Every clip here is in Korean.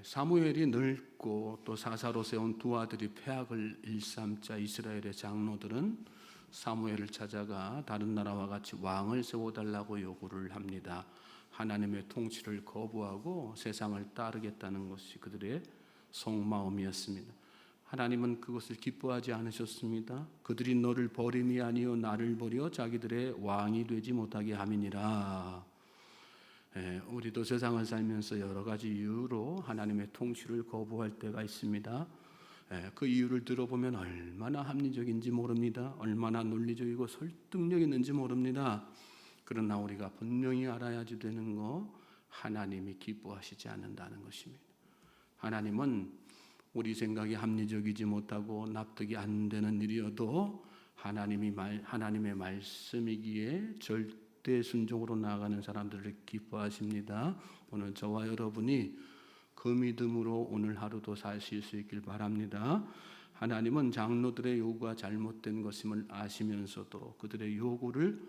사무엘이 늙고 또 사사로 세운 두 아들이 패악을 일삼자 이스라엘의 장로들은 사무엘을 찾아가 다른 나라와 같이 왕을 세워달라고 요구를 합니다. 하나님의 통치를 거부하고 세상을 따르겠다는 것이 그들의 속마음이었습니다. 하나님은 그것을 기뻐하지 않으셨습니다. 그들이 너를 버림이 아니요 나를 버려 자기들의 왕이 되지 못하게 함이니라. 우리도 세상을 살면서 여러 가지 이유로 하나님의 통치를 거부할 때가 있습니다. 그 이유를 들어보면 얼마나 합리적인지 모릅니다. 얼마나 논리적이고 설득력 있는지 모릅니다. 그러나 우리가 분명히 알아야지 되는 거, 하나님이 기뻐하시지 않는다는 것입니다. 하나님은 우리 생각이 합리적이지 못하고 납득이 안 되는 일이어도 하나님의 말씀이기에 절대 순종으로 나아가는 사람들을 기뻐하십니다. 오늘 저와 여러분이 그 믿음으로 오늘 하루도 사실 수 있길 바랍니다. 하나님은 장로들의 요구가 잘못된 것임을 아시면서도 그들의 요구를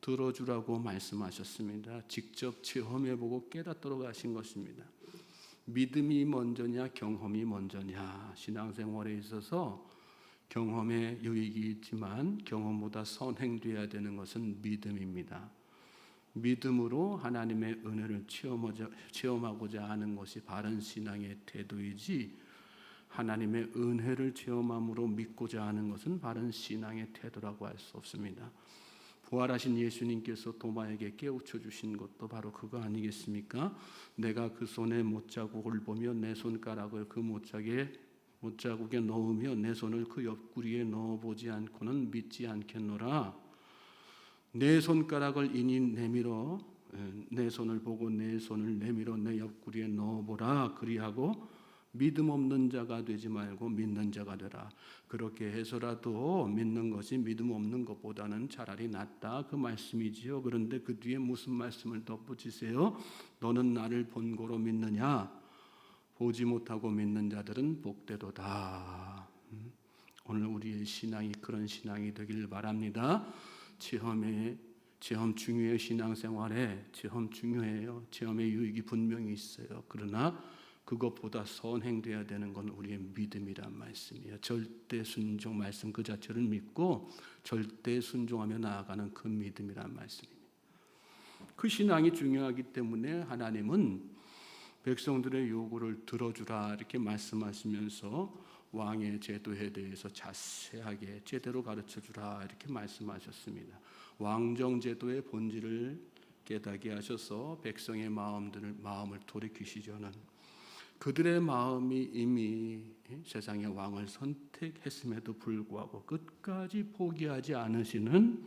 들어주라고 말씀하셨습니다. 직접 체험해보고 깨닫도록 하신 것입니다. 믿음이 먼저냐 경험이 먼저냐, 신앙생활에 있어서 경험에 유익이 있지만 경험보다 선행되어야 되는 것은 믿음입니다. 믿음으로 하나님의 은혜를 체험하고자 하는 것이 바른 신앙의 태도이지, 하나님의 은혜를 체험함으로 믿고자 하는 것은 바른 신앙의 태도라고 할 수 없습니다. 부활하신 예수님께서 도마에게 깨우쳐 주신 것도 바로 그거 아니겠습니까? 내가 그 손에 못자국을 보며 내 손가락을 그 못자국에 넣으며 내 손을 그 옆구리에 넣어보지 않고는 믿지 않겠노라. 내 손가락을 이니 내밀어 내 손을 보고 내 손을 내밀어 내 옆구리에 넣어보라. 그리하고 믿음 없는 자가 되지 말고 믿는 자가 되라. 그렇게 해서라도 믿는 것이 믿음 없는 것보다는 차라리 낫다, 그 말씀이지요. 그런데 그 뒤에 무슨 말씀을 덧붙이세요? 너는 나를 본고로 믿느냐? 보지 못하고 믿는 자들은 복되도다. 오늘 우리의 신앙이 그런 신앙이 되길 바랍니다. 체험 중요해요. 신앙생활에 체험 중요해요. 체험의 유익이 분명히 있어요. 그러나 그것보다 선행돼야 되는 건 우리의 믿음이란 말씀이에요. 절대 순종, 말씀 그 자체를 믿고 절대 순종하며 나아가는 그 믿음이란 말씀입니다. 그 신앙이 중요하기 때문에 하나님은 백성들의 요구를 들어주라 이렇게 말씀하시면서 왕의 제도에 대해서 자세하게 제대로 가르쳐주라 이렇게 말씀하셨습니다. 왕정 제도의 본질을 깨닫게 하셔서 백성의 마음을 돌이키시려는, 그들의 마음이 이미 세상의 왕을 선택했음에도 불구하고 끝까지 포기하지 않으시는,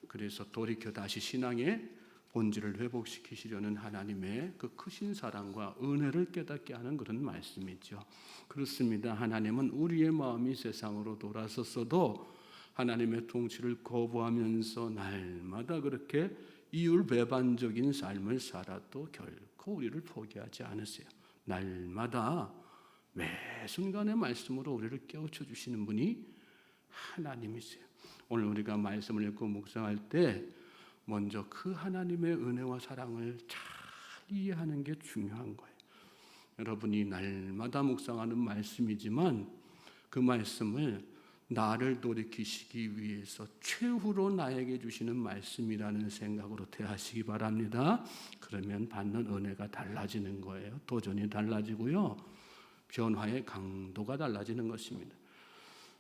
그래서 돌이켜 다시 신앙의 본질을 회복시키시려는 하나님의 그 크신 사랑과 은혜를 깨닫게 하는 그런 말씀이죠. 그렇습니다. 하나님은 우리의 마음이 세상으로 돌아섰어도 하나님의 통치를 거부하면서 날마다 그렇게 이율배반적인 삶을 살아도 결코 우리를 포기하지 않으세요. 날마다 매 순간의 말씀으로 우리를 깨우쳐 주시는 분이 하나님이세요. 오늘 우리가 말씀을 읽고 묵상할 때 먼저 그 하나님의 은혜와 사랑을 잘 이해하는 게 중요한 거예요. 여러분이 날마다 묵상하는 말씀이지만 그 말씀을 나를 돌이키시기 위해서 최후로 나에게 주시는 말씀이라는 생각으로 대하시기 바랍니다. 그러면 받는 은혜가 달라지는 거예요. 도전이 달라지고요, 변화의 강도가 달라지는 것입니다.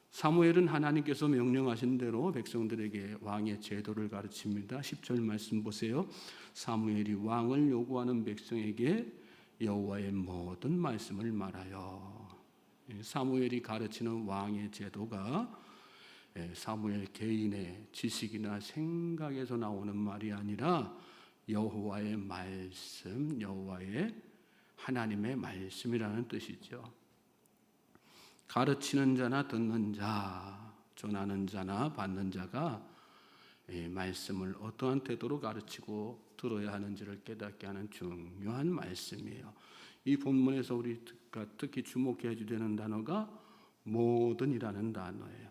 사무엘은 하나님께서 명령하신 대로 백성들에게 왕의 제도를 가르칩니다. 10절 말씀 보세요. 사무엘이 왕을 요구하는 백성에게 여호와의 모든 말씀을 말하여. 사무엘이 가르치는 왕의 제도가 사무엘 개인의 지식이나 생각에서 나오는 말이 아니라 여호와의 말씀, 여호와의 하나님의 말씀이라는 뜻이죠. 가르치는 자나 듣는 자, 전하는 자나 받는 자가 말씀을 어떠한 태도로 가르치고 들어야 하는지를 깨닫게 하는 중요한 말씀이에요. 이 본문에서 우리가 특히 주목해야 되는 단어가 모든이라는 단어예요.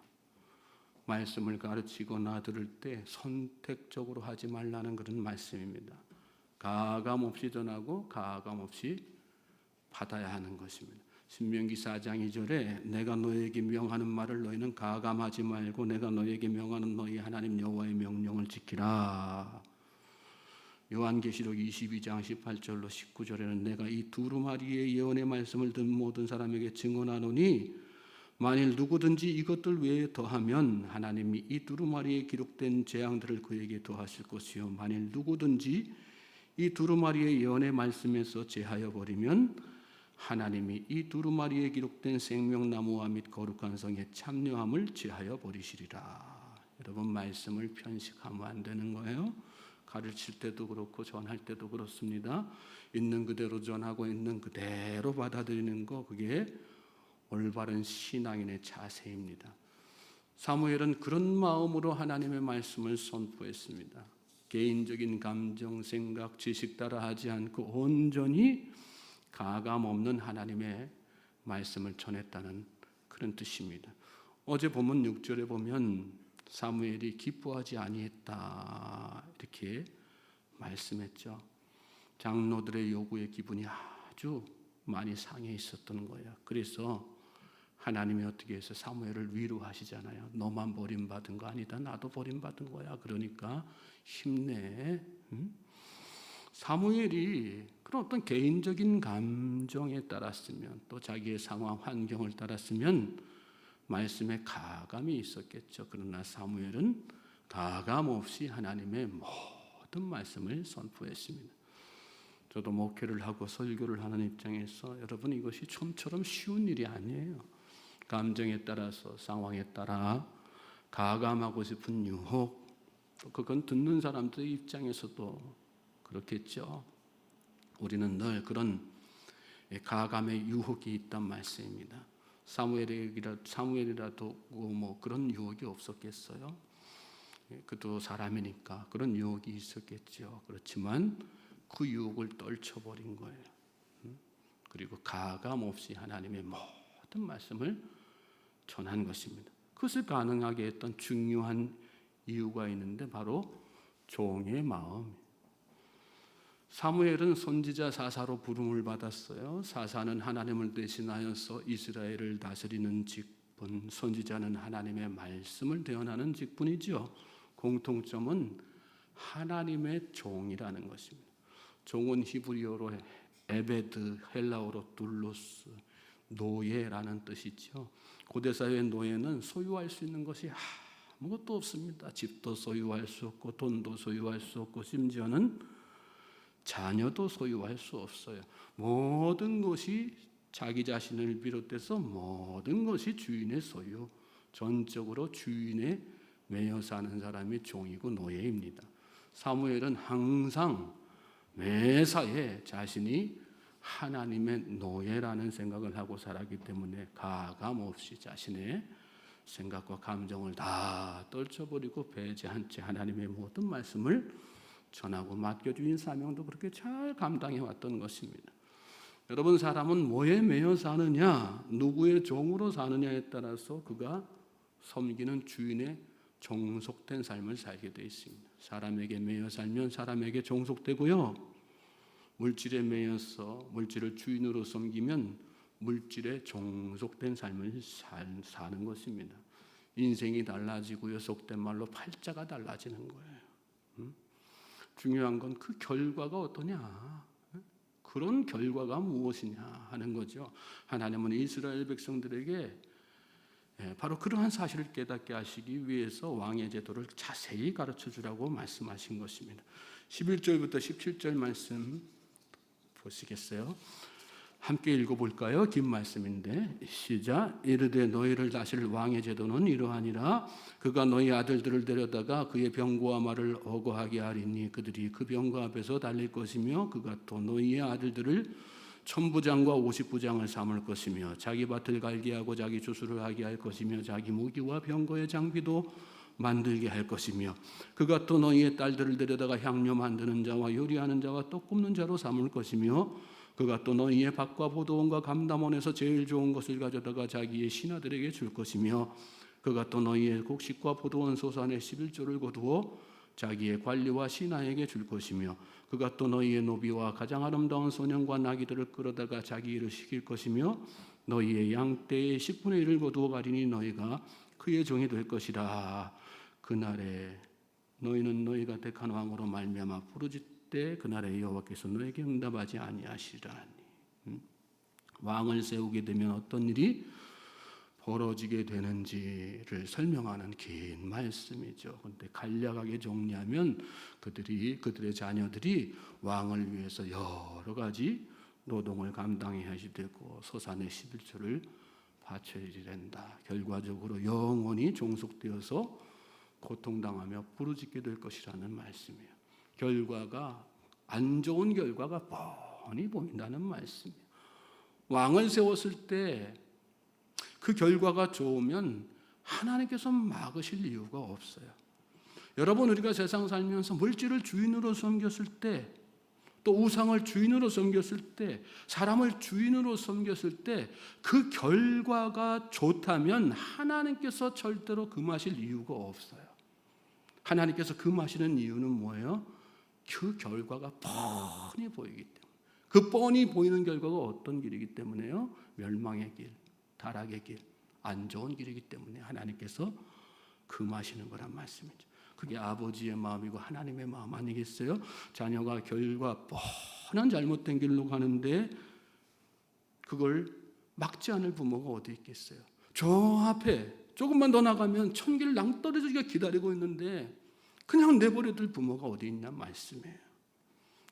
말씀을 가르치거나 들을 때 선택적으로 하지 말라는 그런 말씀입니다. 가감 없이 전하고 가감 없이 받아야 하는 것입니다. 신명기 4장 2절에 내가 너에게 명하는 말을 너희는 가감하지 말고 내가 너에게 명하는 너희 하나님 여호와의 명령을 지키라. 요한계시록 22장 18절로 19절에는 내가 이 두루마리의 예언의 말씀을 듣는 모든 사람에게 증언하노니 만일 누구든지 이것들 외에 더하면 하나님이 이 두루마리에 기록된 재앙들을 그에게 더하실 것이요 만일 누구든지 이 두루마리의 예언의 말씀에서 제하여 버리면 하나님이 이 두루마리에 기록된 생명나무와 및 거룩한 성의 참여함을 제하여 버리시리라. 여러분, 말씀을 편식하면 안 되는 거예요. 가르칠 때도 그렇고 전할 때도 그렇습니다. 있는 그대로 전하고 있는 그대로 받아들이는 거, 그게 올바른 신앙인의 자세입니다. 사무엘은 그런 마음으로 하나님의 말씀을 선포했습니다. 개인적인 감정, 생각, 지식 따라 하지 않고 온전히 가감 없는 하나님의 말씀을 전했다는 그런 뜻입니다. 어제 본문 6절에 보면 사무엘이 기뻐하지 아니했다 이렇게 말씀했죠. 장로들의 요구에 기분이 아주 많이 상해 있었던 거예요. 그래서 하나님이 어떻게 해서 사무엘을 위로하시잖아요. 너만 버림받은 거 아니다. 나도 버림받은 거야. 그러니까 힘내. 사무엘이 그런 어떤 개인적인 감정에 따랐으면 또 자기의 상황, 환경을 따랐으면 말씀에 가감이 있었겠죠. 그러나 사무엘은 가감 없이 하나님의 모든 말씀을 선포했습니다. 저도 목회를 하고 설교를 하는 입장에서 여러분, 이것이 좀처럼 쉬운 일이 아니에요. 감정에 따라서, 상황에 따라 가감하고 싶은 유혹, 그건 듣는 사람들 입장에서도 그렇겠죠. 우리는 늘 그런 가감의 유혹이 있단 말씀입니다. 사무엘이라도 뭐 그런 유혹이 없었겠어요? 그도 사람이니까 그런 유혹이 있었겠죠. 그렇지만 그 유혹을 떨쳐버린 거예요. 그리고 가감 없이 하나님의 모든 말씀을 전한 것입니다. 그것을 가능하게 했던 중요한 이유가 있는데 바로 종의 마음. 사무엘은 선지자 사사로 부름을 받았어요. 사사는 하나님을 대신하여서 이스라엘을 다스리는 직분, 선지자는 하나님의 말씀을 대언하는 직분이죠. 공통점은 하나님의 종이라는 것입니다. 종은 히브리어로 에베드, 헬라어로 둘로스, 노예라는 뜻이죠. 고대사회의 노예는 소유할 수 있는 것이 아무것도 없습니다. 집도 소유할 수 없고 돈도 소유할 수 없고 심지어는 자녀도 소유할 수 없어요. 모든 것이 자기 자신을 비롯해서 모든 것이 주인의 소유, 전적으로 주인에 매여 사는 사람이 종이고 노예입니다. 사무엘은 항상 매사에 자신이 하나님의 노예라는 생각을 하고 살았기 때문에 가감 없이 자신의 생각과 감정을 다 떨쳐버리고 배제한 채 하나님의 모든 말씀을 전하고 맡겨주신 사명도 그렇게 잘 감당해 왔던 것입니다. 여러분, 사람은 뭐에 매여 사느냐, 누구의 종으로 사느냐에 따라서 그가 섬기는 주인의 종속된 삶을 살게 되어 있습니다. 사람에게 매여 살면 사람에게 종속되고요, 물질에 매여서 물질을 주인으로 섬기면 물질에 종속된 삶을 사는 것입니다. 인생이 달라지고요, 속된 말로 팔자가 달라지는 거예요. 중요한 건 그 결과가 어떠냐, 그런 결과가 무엇이냐 하는 거죠. 하나님은 이스라엘 백성들에게 바로 그러한 사실을 깨닫게 하시기 위해서 왕의 제도를 자세히 가르쳐 주라고 말씀하신 것입니다. 11절부터 17절 말씀 보시겠어요? 함께 읽어볼까요? 긴 말씀인데 시작. 이르되 너희를 다스릴 왕의 제도는 이러하니라. 그가 너희 아들들을 데려다가 그의 병거와 말을 어거하게 하리니 그들이 그 병거 앞에서 달릴 것이며 그가 또 너희의 아들들을 천부장과 50부장을 삼을 것이며 자기 밭을 갈게 하고 자기 주수를 하게 할 것이며 자기 무기와 병거의 장비도 만들게 할 것이며 그가 또 너희의 딸들을 데려다가 향료 만드는 자와 요리하는 자와 떡 굽는 자로 삼을 것이며 그가 또 너희의 밭과 포도원과 감람원에서 제일 좋은 것을 가져다가 자기의 신하들에게 줄 것이며 그가 또 너희의 곡식과 포도원 소산의 11조를 거두어 자기의 관리와 신하에게 줄 것이며 그가 또 너희의 노비와 가장 아름다운 소년과 나귀들을 끌어다가 자기 일을 시킬 것이며 너희의 양떼의 10분의 1을 거두어 가리니 너희가 그의 종이 될 것이라. 그날에 너희는 너희가 택한 왕으로 말미암아 부르짖되 그날에 여호와께서 너에게 응답하지 아니하시리라니. 왕을 세우게 되면 어떤 일이 벌어지게 되는지를 설명하는 긴 말씀이죠. 그런데 간략하게 정리하면 그들의 자녀들이 왕을 위해서 여러 가지 노동을 감당해야 되고 소산의 11조를 바쳐야 된다. 결과적으로 영원히 종속되어서 고통당하며 부르짖게 될 것이라는 말씀이에요. 결과가 안 좋은 결과가 뻔히 보인다는 말씀이에요. 왕을 세웠을 때 그 결과가 좋으면 하나님께서 막으실 이유가 없어요. 여러분, 우리가 세상 살면서 물질을 주인으로 섬겼을 때, 또 우상을 주인으로 섬겼을 때, 사람을 주인으로 섬겼을 때 그 결과가 좋다면 하나님께서 절대로 금하실 이유가 없어요. 하나님께서 금하시는 이유는 뭐예요? 그 결과가 뻔히 보이기 때문에. 그 뻔히 보이는 결과가 어떤 길이기 때문에요? 멸망의 길, 타락의 길, 안 좋은 길이기 때문에 하나님께서 금하시는 거란 말씀이죠. 그게 아버지의 마음이고 하나님의 마음 아니겠어요? 자녀가 결과 뻔한 잘못된 길로 가는데 그걸 막지 않을 부모가 어디 있겠어요? 저 앞에 조금만 더 나가면 천길 낭떠러지가 기다리고 있는데 그냥 내버려둘 부모가 어디 있냐 말씀이에요.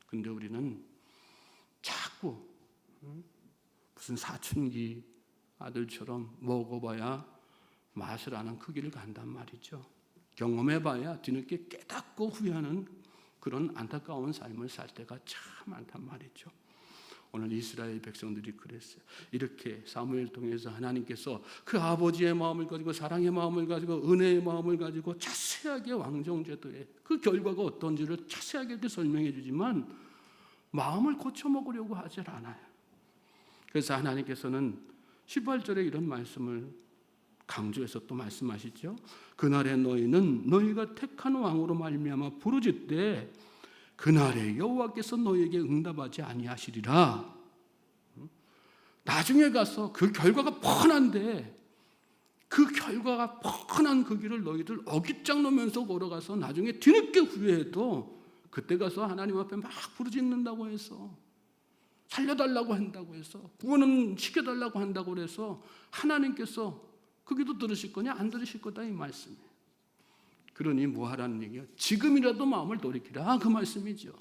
근데 우리는 자꾸 무슨 사춘기 아들처럼 먹어봐야 맛을 아는 그 길을 간단 말이죠. 경험해봐야 뒤늦게 깨닫고 후회하는 그런 안타까운 삶을 살 때가 참 많단 말이죠. 오늘 이스라엘 백성들이 그랬어요. 이렇게 사무엘 통해서 하나님께서 그 아버지의 마음을 가지고 사랑의 마음을 가지고 은혜의 마음을 가지고 자세하게 왕정제도의 그 결과가 어떤지를 자세하게 이렇게 설명해 주지만 마음을 고쳐먹으려고 하질 않아요. 그래서 하나님께서는 18절에 이런 말씀을 강조해서 또 말씀하시죠. 그날에 너희는 너희가 택한 왕으로 말미암아 부르짖되 그날에 여호와께서 너희에게 응답하지 아니하시리라. 나중에 가서 그 결과가 뻔한데 그 결과가 뻔한 그 길을 너희들 어깃장 놓으면서 걸어가서 나중에 뒤늦게 후회해도 그때 가서 하나님 앞에 막 부르짖는다고 해서 살려달라고 한다고 해서 구원은 시켜달라고 한다고 해서 하나님께서 그 기도 들으실 거냐 안 들으실 거다 이 말씀이에요. 그러니 뭐 하라는 얘기예요? 지금이라도 마음을 돌이키라 그 말씀이죠.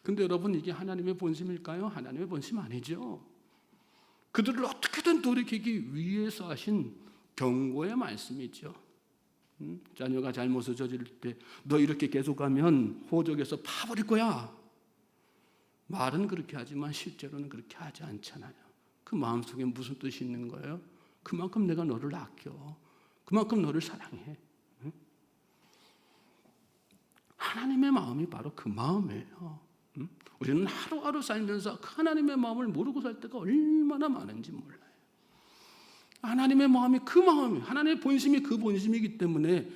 근데 여러분 이게 하나님의 본심일까요? 하나님의 본심 아니죠. 그들을 어떻게든 돌이키기 위해서 하신 경고의 말씀이죠. 자녀가 잘못을 저지를 때 너 이렇게 계속 가면 호적에서 파버릴 거야. 말은 그렇게 하지만 실제로는 그렇게 하지 않잖아요. 그 마음속에 무슨 뜻이 있는 거예요? 그만큼 내가 너를 아껴. 그만큼 너를 사랑해. 하나님의 마음이 바로 그 마음이에요. 우리는 하루하루 살면서 그 하나님의 마음을 모르고 살 때가 얼마나 많은지 몰라요. 하나님의 마음이 그 마음이에요. 하나님의 본심이 그 본심이기 때문에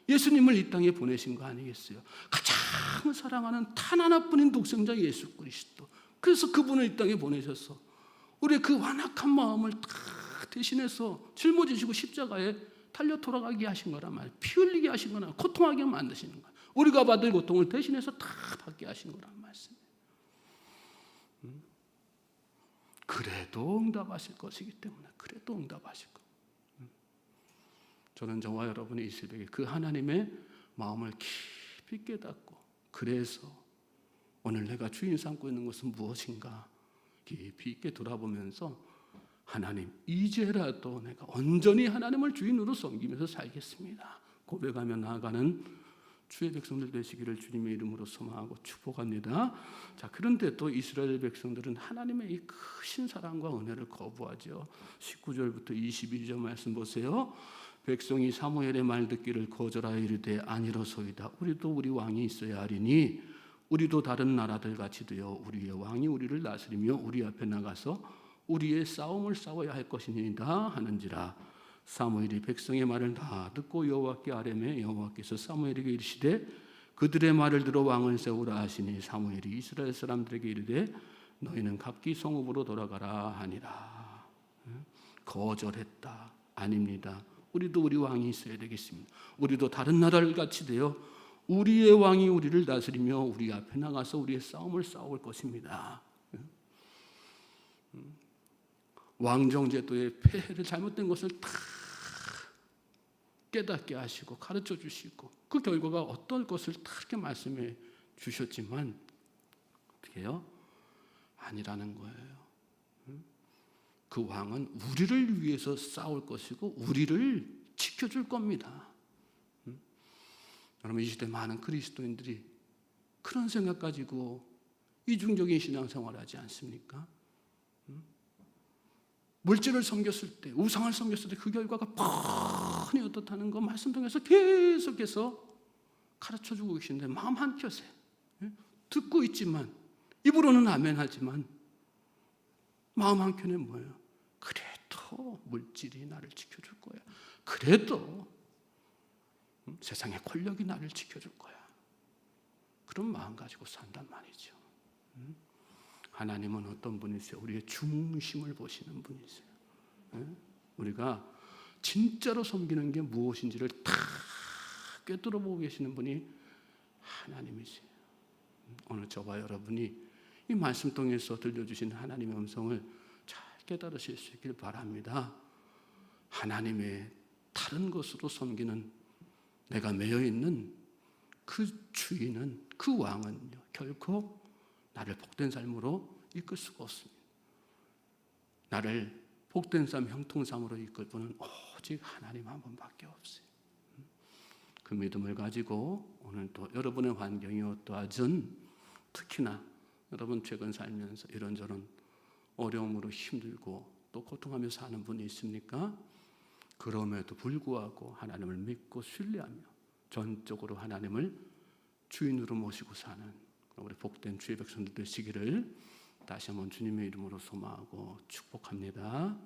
예수님을 이 땅에 보내신 거 아니겠어요? 가장 사랑하는 단 하나뿐인 독생자 예수 그리스도. 그래서 그분을 이 땅에 보내셔서 우리의 그 완악한 마음을 다 대신해서 짊어지시고 십자가에 달려 돌아가게 하신 거란 말이에요. 피 흘리게 하신 거나 고통하게 만드시는 거예요. 우리가 받을 고통을 대신해서 다 받게 하신 거란 말씀이에요. 그래도 응답하실 것이기 때문에 그래도 응답하실 거예요. 저는 저와 여러분이 이 새벽에 그 하나님의 마음을 깊이 깨닫고 그래서 오늘 내가 주인 삼고 있는 것은 무엇인가 깊이 있게 돌아보면서 하나님 이제라도 내가 온전히 하나님을 주인으로 섬기면서 살겠습니다 고백하며 나아가는 주의 백성들 되시기를 주님의 이름으로 소망하고 축복합니다. 자, 그런데 또 이스라엘 백성들은 하나님의 이 크신 사랑과 은혜를 거부하죠. 19절부터 22절 말씀 보세요. 백성이 사무엘의 말 듣기를 거절하여 이르되 아니로소이다. 우리도 우리 왕이 있어야 하리니 우리도 다른 나라들 같이 되어 우리의 왕이 우리를 다스리며 우리 앞에 나가서 우리의 싸움을 싸워야 할 것이니이다 하는지라. 사무엘이 백성의 말을 다 듣고 여호와께 아뢰매 여호와께서 사무엘에게 이르시되 그들의 말을 들어 왕을 세우라 하시니 사무엘이 이스라엘 사람들에게 이르되 너희는 각기 성읍으로 돌아가라 하니라. 거절했다. 아닙니다. 우리도 우리 왕이 있어야 되겠습니다. 우리도 다른 나라를 같이 되어 우리의 왕이 우리를 다스리며 우리 앞에 나가서 우리의 싸움을 싸울 것입니다. 왕정제도의 폐해를 잘못된 것을 다 깨닫게 하시고 가르쳐 주시고 그 결과가 어떨 것을 다 이렇게 말씀해 주셨지만 어떻게 해요? 아니라는 거예요. 그 왕은 우리를 위해서 싸울 것이고 우리를 지켜줄 겁니다. 여러분, 이 시대 많은 그리스도인들이 그런 생각 가지고 이중적인 신앙생활을 하지 않습니까? 물질을 섬겼을 때, 우상을 섬겼을 때 그 결과가 뻔히 어떻다는 거 말씀 통해서 계속해서 가르쳐주고 계신데 마음 한켠에 듣고 있지만 입으로는 아멘 하지만 마음 한켠에 뭐예요? 그래도 물질이 나를 지켜줄 거야. 그래도 세상의 권력이 나를 지켜줄 거야. 그런 마음 가지고 산단 말이죠. 하나님은 어떤 분이세요? 우리의 중심을 보시는 분이세요. 우리가 진짜로 섬기는 게 무엇인지를 다 꿰뚫어 보고 계시는 분이 하나님이세요. 오늘 저와 여러분이 이 말씀 통해서 들려주신 하나님의 음성을 잘 깨달으실 수 있길 바랍니다. 하나님의 다른 것으로 섬기는 내가 매여 있는 그 주인은, 그 왕은요, 결코 나를 복된 삶으로 이끌 수가 없습니다. 나를 복된 삶, 형통삶으로 이끌 분은 오직 하나님 한 분밖에 없어요. 그 믿음을 가지고 오늘 또 여러분의 환경이 어떠하든 특히나 여러분 최근 살면서 이런저런 어려움으로 힘들고 또 고통하며 사는 분이 있습니까? 그럼에도 불구하고 하나님을 믿고 신뢰하며 전적으로 하나님을 주인으로 모시고 사는 우리 복된 주의 백성들 되시기를 다시 한번 주님의 이름으로 소망하고 축복합니다.